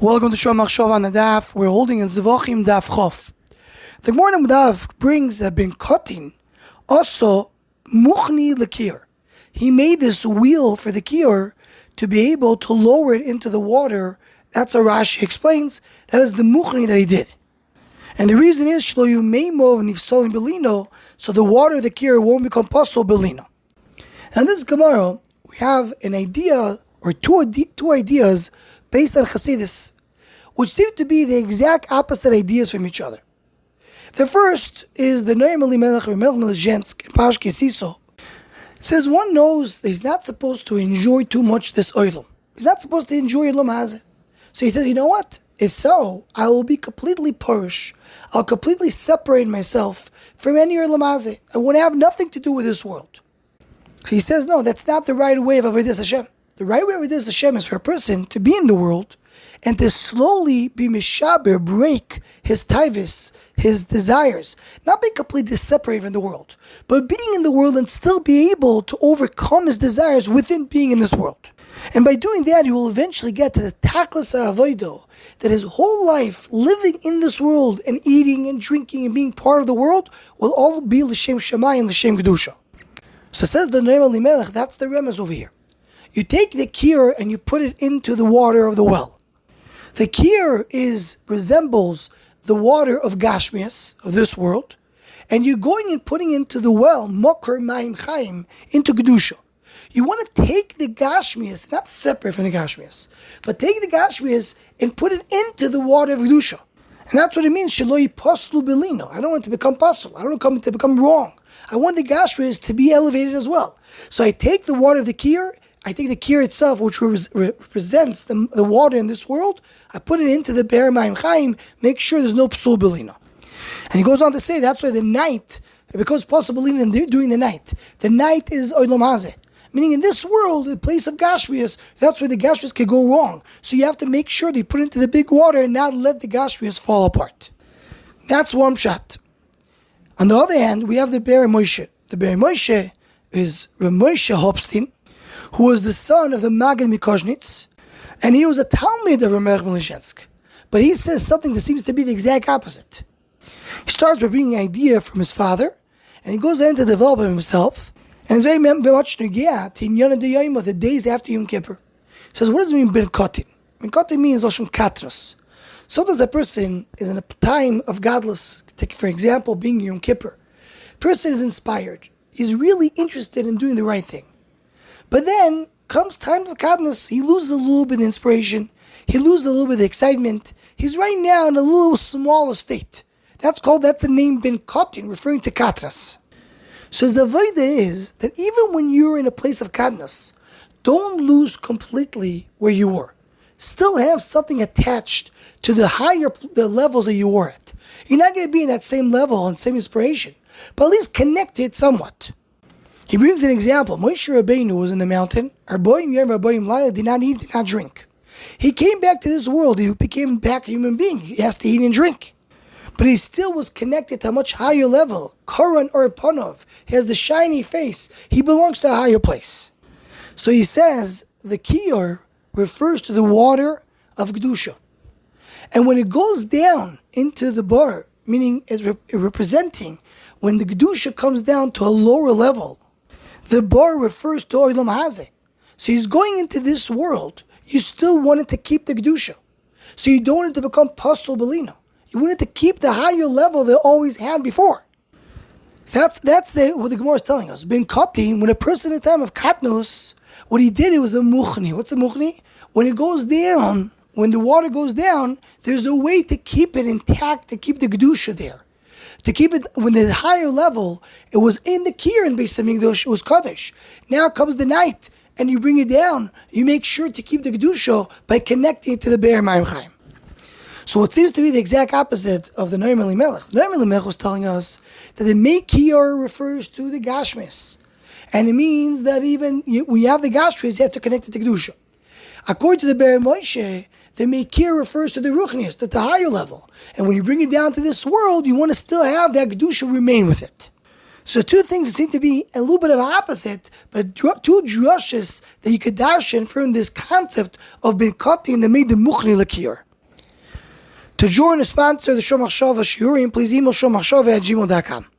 Welcome to Shor Machshava on the Daf. We're holding in Zevachim Daf Chof. The Gemara Daf brings that bin cutting also Muchni lekir. He made this wheel for the kior to be able to lower it into the water. That's how Rashi explains. That is the Muchni that he did. And the reason is Shlo Yumeimov Nifsolim Belino, so the water of the kior won't become pasul Belino. And this Gemara, we have an idea or two ideas based on Chasidus, which seem to be the exact opposite ideas from each other. The first is the Noam Elimelech Melech in Pashke Siso. Says one knows that he's not supposed to enjoy too much this oilam. He's not supposed to enjoy oilam hazeh. So he says, you know what? If so, I will be completely parish. I'll completely separate myself from any oilam hazeh. I won't have nothing to do with this world. So he says, no, that's not the right way of Avodas Hashem. The right way of Avodas Hashem is for a person to be in the world and to slowly be mishaber, break his taivus, his desires. Not be completely separated from the world, but being in the world and still be able to overcome his desires within being in this world. And by doing that, he will eventually get to the taklas avodo, that his whole life living in this world and eating and drinking and being part of the world will all be l'shem shamayim, l'shem kedusha. So says the Noam Elimelech, that's the remez over here. You take the kir and you put it into the water of the well. The kir resembles the water of Gashmias, of this world, and you're going and putting into the well, Mokar Mayim Chaim, into Kedusha. You want to take the Gashmias, not separate from the Gashmias, but take the Gashmias and put it into the water of Kedusha. And that's what it means, Sheloi Paslu Belino. I don't want it to become pasul. I don't want it to become wrong. I want the Gashmias to be elevated as well. So I take the water of the kir, I take the kir itself, which represents the water in this world, I put it into the Be'er Mayim Chaim, make sure there's no Psul Belina. And he goes on to say, that's why the night, because Psul Belina during the night is Olam Hazeh. Meaning in this world, the place of Gashmias, that's where the Gashmias can go wrong. So you have to make sure that you put it into the big water and not let the Gashmias fall apart. That's one shot. On the other hand, we have the Be'er Moshe. The Be'er Moshe is Rav Moshe Hopstein, who was the son of the Magid Mikoznitz, and he was a Talmud of Rav Melech. But he says something that seems to be the exact opposite. He starts by bringing an idea from his father, and he goes in to develop it himself, and it's very much negia to Inyan Yom of the days after Yom Kippur. He says, what does it mean, Ben Kotin? Ben Kotin means Oshon Katros. Sometimes a person is in a time of godless, take for example, being Yom Kippur. Person is inspired. He's really interested in doing the right thing. But then comes times of godless, he loses a little bit of inspiration. He loses a little bit of excitement. He's right now in a little smaller state. That's the name Ben Kotin, referring to Katras. So the avodah is that even when you're in a place of Katnas, don't lose completely where you were. Still have something attached to the levels that you were at. You're not going to be in that same level and same inspiration, but at least connect it somewhat. He brings an example. Moshe Rabbeinu was in the mountain. Arboim Yom Arboim Laila did not eat, did not drink. He came back to this world. He became back a human being. He has to eat and drink. But he still was connected to a much higher level. Koran or Panov. He has the shiny face. He belongs to a higher place. So he says the kior refers to the water of Kedusha. And when it goes down into the bar, meaning it's representing when the Kedusha comes down to a lower level, the bar refers to Olam Hazeh. So he's going into this world, you still wanted to keep the Kedusha. So you don't want it to become Pasul Belino. You wanted to keep the higher level they always had before. That's what the Gemara is telling us. Ben Kotin, when a person in the time of Katnos, what he did, it was a Muchni. What's a Muchni? When it goes down, when the water goes down, there's a way to keep it intact, to keep the Kedusha there. To keep it, when the higher level, it was in the Kir in Beis Hamikdash, it was Kaddish. Now comes the night, and you bring it down, you make sure to keep the Kedusha by connecting it to the Be'er Mayim Chaim. So what seems to be the exact opposite of the Noam Elimelech. The Noam Elimelech was telling us that the Meikir refers to the Gashmis. And it means that even when you have the Gashmis, you have to connect it to Kedusha. According to the Be'er Moshe, the Meikir refers to the Ruchnius, to the higher level. And when you bring it down to this world, you want to still have that Kedusha remain with it. So two things that seem to be a little bit of opposite, but two drushes that you could darshan from this concept of Ben Kotin that made the Muchni Lakir. To join and sponsor the Shomachshava Shiurim, please email shomachshava@gmail.com.